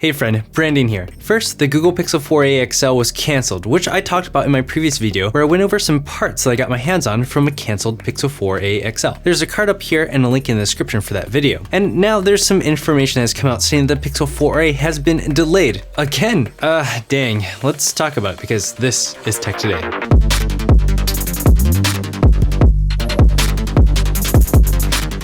Hey friend, Brandon here. First, the Google Pixel 4a XL was cancelled, which I talked about in my previous video where I went over some parts that I got my hands on from a cancelled Pixel 4a XL. There's a card up here and a link in the description for that video. And now there's some information that has come out saying the Pixel 4a has been delayed. Again, dang. Let's talk about it because this is Tech Today.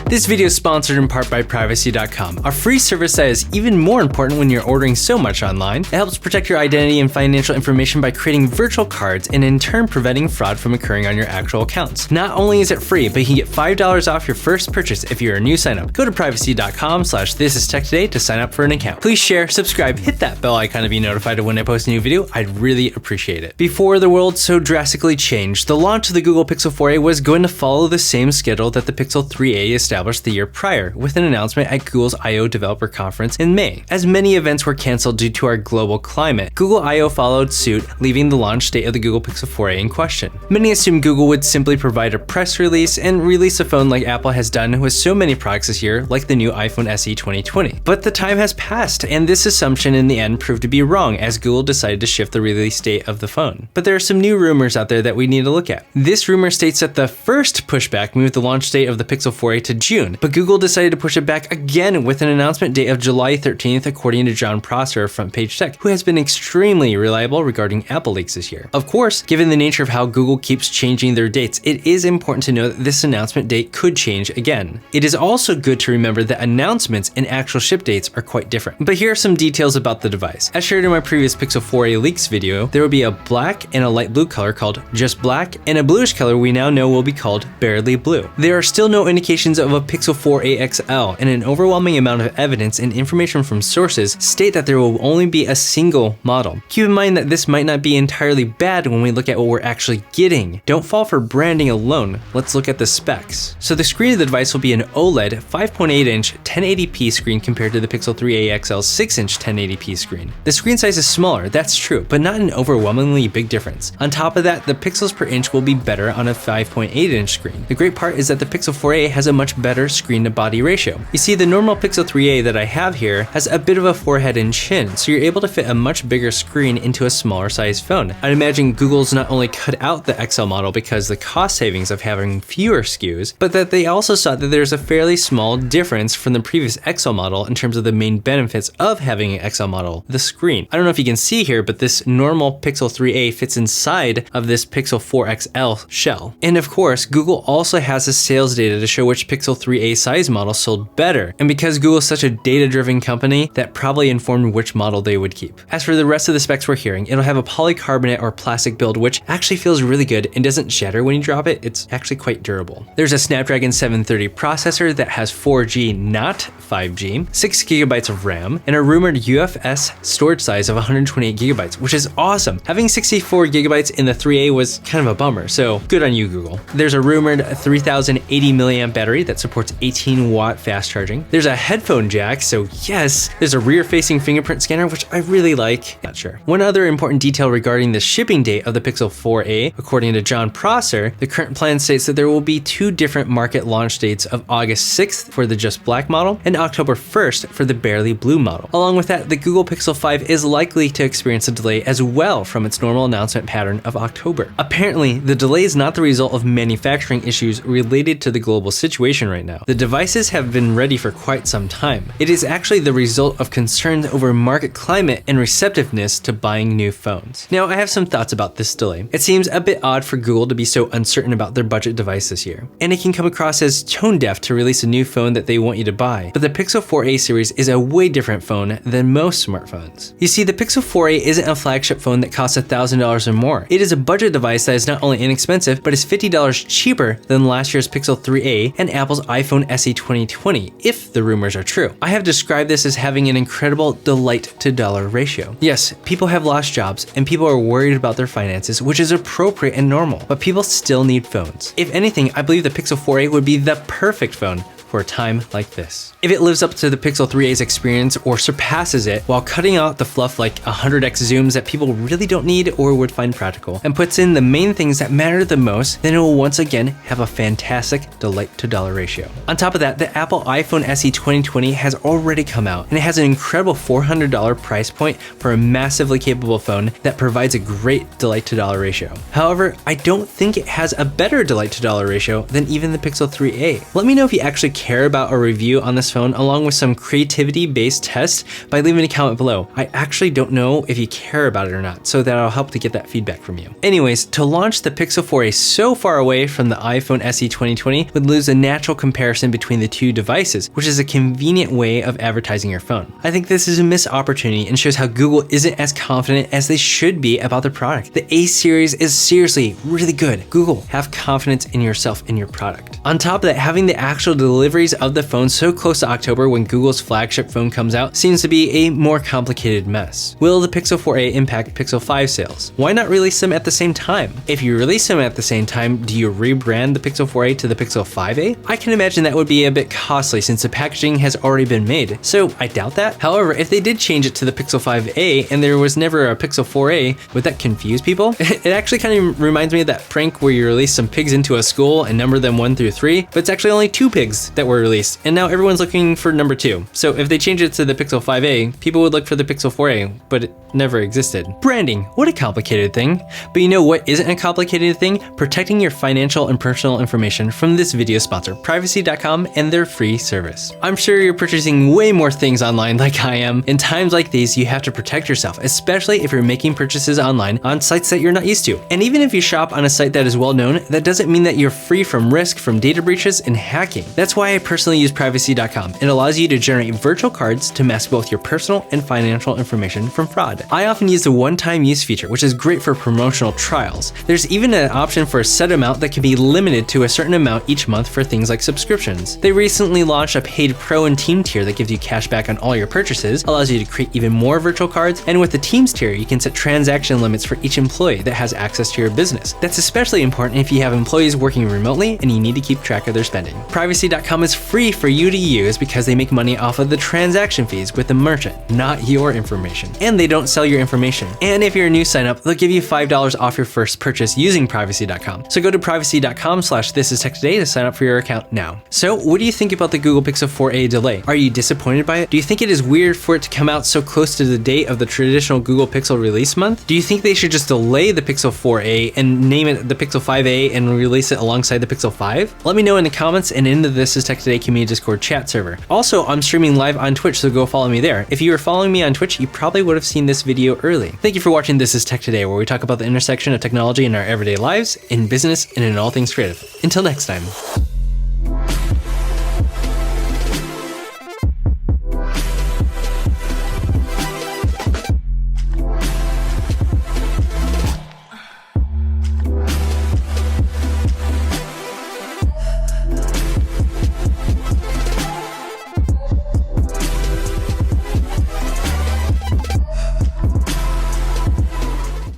This video is sponsored in part by Privacy.com, a free service that is even more important when you're ordering so much online. It helps protect your identity and financial information by creating virtual cards and in turn preventing fraud from occurring on your actual accounts. Not only is it free, but you can get $5 off your first purchase if you're a new signup. Go to Privacy.com/thisistechtoday to sign up for an account. Please share, subscribe, hit that bell icon to be notified of when I post a new video. I'd really appreciate it. Before the world so drastically changed, the launch of the Google Pixel 4a was going to follow the same schedule that the Pixel 3a established the year prior, with an announcement at Google's I/O Developer Conference in May. As many events were canceled due to our global climate, Google I/O followed suit, leaving the launch date of the Google Pixel 4a in question. Many assumed Google would simply provide a press release and release a phone like Apple has done with so many products this year, like the new iPhone SE 2020. But the time has passed, and this assumption in the end proved to be wrong as Google decided to shift the release date of the phone. But there are some new rumors out there that we need to look at. This rumor states that the first pushback moved the launch date of the Pixel 4a to June, but Google decided to push it back again with an announcement date of July 13th, according to John Prosser of Front Page Tech, who has been extremely reliable regarding Apple leaks this year. Of course, given the nature of how Google keeps changing their dates, it is important to know that this announcement date could change again. It is also good to remember that announcements and actual ship dates are quite different. But here are some details about the device. As shared in my previous Pixel 4a leaks video, there will be a black and a light blue color called just black, and a bluish color we now know will be called barely blue. There are still no indications of a Pixel 4a XL, and an overwhelming amount of evidence and information from sources state that there will only be a single model. Keep in mind that this might not be entirely bad when we look at what we're actually getting. Don't fall for branding alone. Let's look at the specs. So the screen of the device will be an OLED 5.8-inch 1080p screen compared to the Pixel 3a XL's 6-inch 1080p screen. The screen size is smaller, that's true, but not an overwhelmingly big difference. On top of that, the pixels per inch will be better on a 5.8-inch screen. The great part is that the Pixel 4a has a much better screen-to-body ratio. You see, the normal Pixel 3a that I have here has a bit of a forehead and chin, so you're able to fit a much bigger screen into a smaller sized phone. I'd imagine Google's not only cut out the XL model because the cost savings of having fewer SKUs, but that they also saw that there's a fairly small difference from the previous XL model in terms of the main benefits of having an XL model, the screen. I don't know if you can see here, but this normal Pixel 3a fits inside of this Pixel 4 XL shell. And of course, Google also has the sales data to show which Pixel 3a size model sold better, and because Google is such a data-driven company, that probably informed which model they would keep. As for the rest of the specs we're hearing, it'll have a polycarbonate or plastic build, which actually feels really good and doesn't shatter when you drop it. It's actually quite durable. There's a Snapdragon 730 processor that has 4G, not 5G, 6 gigabytes of RAM, and a rumored UFS storage size of 128 gigabytes, which is awesome. Having 64 gigabytes in the 3a was kind of a bummer, so good on you, Google. There's a rumored 3080 milliamp battery that supports 18-watt fast charging. There's a headphone jack, so yes. There's a rear-facing fingerprint scanner, which I really like. Not sure. One other important detail regarding the shipping date of the Pixel 4a, according to John Prosser, the current plan states that there will be two different market launch dates of August 6th for the just black model and October 1st for the barely blue model. Along with that, the Google Pixel 5 is likely to experience a delay as well from its normal announcement pattern of October. Apparently, the delay is not the result of manufacturing issues related to the global situation right now. The devices have been ready for quite some time. It is actually the result of concerns over market climate and receptiveness to buying new phones. Now, I have some thoughts about this delay. It seems a bit odd for Google to be so uncertain about their budget device this year, and it can come across as tone deaf to release a new phone that they want you to buy. But the Pixel 4a series is a way different phone than most smartphones. You see, the Pixel 4a isn't a flagship phone that costs $1,000 or more. It is a budget device that is not only inexpensive, but is $50 cheaper than last year's Pixel 3a and Apple's iPhone SE 2020, if the rumors are true. I have described this as having an incredible delight to dollar ratio. Yes, people have lost jobs and people are worried about their finances, which is appropriate and normal, but people still need phones. If anything, I believe the Pixel 4a would be the perfect phone for a time like this. If it lives up to the Pixel 3a's experience or surpasses it while cutting out the fluff like 100x zooms that people really don't need or would find practical, and puts in the main things that matter the most, then it will once again have a fantastic delight to dollar ratio. On top of that, the Apple iPhone SE 2020 has already come out, and it has an incredible $400 price point for a massively capable phone that provides a great delight to dollar ratio. However, I don't think it has a better delight to dollar ratio than even the Pixel 3a. Let me know if you actually care about a review on this phone along with some creativity-based tests by leaving a comment below. I actually don't know if you care about it or not, so that'll help to get that feedback from you. Anyways, to launch the Pixel 4a so far away from the iPhone SE 2020 would lose a natural comparison between the two devices, which is a convenient way of advertising your phone. I think this is a missed opportunity and shows how Google isn't as confident as they should be about their product. The A series is seriously really good. Google, have confidence in yourself and your product. On top of that, having the actual deliveries of the phone so close to October when Google's flagship phone comes out seems to be a more complicated mess. Will the Pixel 4a impact Pixel 5 sales? Why not release them at the same time? If you release them at the same time, do you rebrand the Pixel 4a to the Pixel 5a? I can imagine that would be a bit costly since the packaging has already been made, so I doubt that. However, if they did change it to the Pixel 5a and there was never a Pixel 4a, would that confuse people? It actually kind of reminds me of that prank where you release some pigs into a school and number them 1 through 3, but it's actually only 2 pigs that were released, and now everyone's looking for number 2. So if they change it to the Pixel 5a, people would look for the Pixel 4a, but it never existed. Branding, what a complicated thing. But you know what isn't a complicated thing? Protecting your financial and personal information from this video sponsor, Privacy.com, and their free service. I'm sure you're purchasing way more things online like I am. In times like these, you have to protect yourself, especially if you're making purchases online on sites that you're not used to. And even if you shop on a site that is well known, that doesn't mean that you're free from risk from data breaches and hacking. That's why I personally use Privacy.com. It allows you to generate virtual cards to mask both your personal and financial information from fraud. I often use the one-time use feature, which is great for promotional trials. There's even an option for a set amount that can be limited to a certain amount each month for things like subscriptions. They recently launched a paid pro and team tier that gives you cash back on all your purchases, allows you to create even more virtual cards, and with the teams tier, you can set transaction limits for each employee that has access to your business. That's especially important if you have employees working remotely and you need to keep track of their spending. Privacy.com is free for you to use because they make money off of the transaction fees with the merchant, not your information. And they don't sell your information. And if you're a new sign up, they'll give you $5 off your first purchase using Privacy.com. So go to Privacy.com/thististechtoday to sign up for your account now. So what do you think about the Google Pixel 4a delay? Are you disappointed by it? Do you think it is weird for it to come out so close to the date of the traditional Google Pixel release month? Do you think they should just delay the Pixel 4a and name it the Pixel 5a and release it alongside the Pixel 5? Let me know in the comments and in the This Is Tech Today community Discord chat server. Also, I'm streaming live on Twitch, so go follow me there. If you were following me on Twitch, you probably would have seen this video early. Thank you for watching This Is Tech Today, where we talk about the intersection of technology in our everyday lives, in business, and in all things creative. Until next time.